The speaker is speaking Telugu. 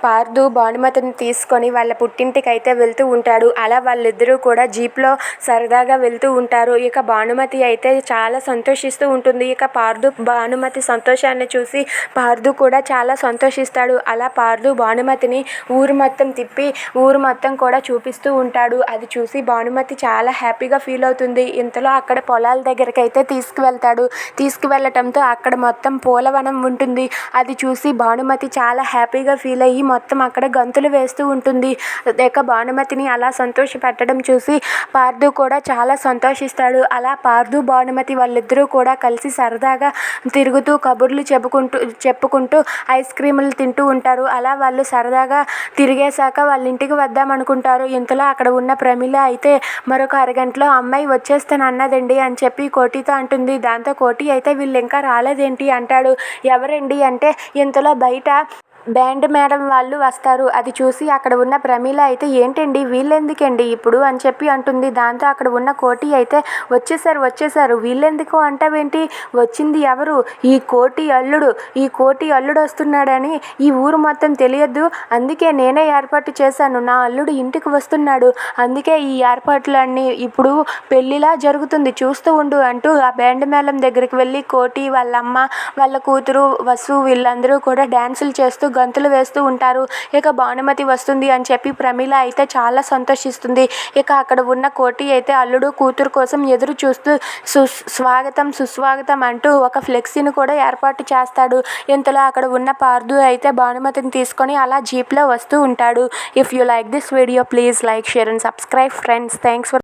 పార్థు భానుమతిని తీసుకొని వాళ్ళ పుట్టింటికి అయితే వెళ్తూ ఉంటాడు. అలా వాళ్ళిద్దరూ కూడా జీప్లో సరదాగా వెళ్తూ ఉంటారు. ఇక భానుమతి అయితే చాలా సంతోషిస్తూ ఉంటుంది. ఇక పార్థు భానుమతి సంతోషాన్ని చూసి పార్థు కూడా చాలా సంతోషిస్తాడు. అలా పార్థు భానుమతిని ఊరు మొత్తం తిప్పి ఊరు మొత్తం కూడా చూపిస్తూ ఉంటాడు. అది చూసి భానుమతి చాలా హ్యాపీగా ఫీల్ అవుతుంది. ఇంతలో అక్కడ పొలాల దగ్గరికి అయితే తీసుకువెళ్ళటంతో అక్కడ మొత్తం పూలవనం ఉంటుంది. అది చూసి భానుమతి చాలా హ్యాపీగా ఫీల్ అయ్యి మొత్తం అక్కడ గంతులు వేస్తూ ఉంటుంది. ఇక భానుమతిని అలా సంతోష పెట్టడం చూసి పార్థు కూడా చాలా సంతోషిస్తాడు. అలా పార్థు భానుమతి వాళ్ళిద్దరూ కూడా కలిసి సరదాగా తిరుగుతూ కబుర్లు చెప్పుకుంటూ ఐస్ క్రీములు తింటూ ఉంటారు. అలా వాళ్ళు సరదాగా తిరిగేశాక వాళ్ళ ఇంటికి వద్దామనుకుంటారు. ఇంతలో అక్కడ ఉన్న ప్రమిళ అయితే మరొక అరగంటలో అమ్మాయి వచ్చేస్తాను అన్నదండి అని చెప్పి కోటితో అంటుంది. దాంతో కోటి అయితే వీళ్ళు ఇంకా రాలేదేంటి అంటాడు. ఎవరండి అంటే ఇంతలో బయట బ్యాండ్ మేడం వాళ్ళు వస్తారు. అది చూసి అక్కడ ఉన్న ప్రమీల అయితే ఏంటండి వీళ్ళెందుకండి ఇప్పుడు అని చెప్పి అంటుంది. దాంతో అక్కడ ఉన్న కోటి అయితే వచ్చేసారు వీళ్ళెందుకు అంటావేంటి, వచ్చింది ఎవరు, ఈ కోటి అల్లుడు వస్తున్నాడని ఈ ఊరు మొత్తం తెలియద్దు, అందుకే నేనే ఏర్పాటు చేశాను, నా అల్లుడు ఇంటికి వస్తున్నాడు, అందుకే ఈ ఏర్పాట్లన్నీ ఇప్పుడు పెళ్లిలా జరుగుతుంది చూస్తూ ఉండు అంటూ ఆ బ్యాండ్ మేళం దగ్గరికి వెళ్ళి కోటి వాళ్ళ అమ్మ వాళ్ళ కూతురు వసు వీళ్ళందరూ కూడా డ్యాన్సులు చేస్తూ గంతులు వేస్తూ ఉంటారు. ఇక భానుమతి వస్తుంది అని చెప్పి ప్రమీల అయితే చాలా సంతోషిస్తుంది. ఇక అక్కడ ఉన్న కోటి అయితే అల్లుడు కూతురు కోసం ఎదురు చూస్తూ సుస్వాగతం అంటూ ఒక ఫ్లెక్సీని కూడా ఏర్పాటు చేస్తాడు. ఇంతలో అక్కడ ఉన్న పార్థు అయితే భానుమతిని తీసుకొని అలా జీప్లో వస్తూ ఉంటాడు. If you like this video please like, share and subscribe friends. Thanks for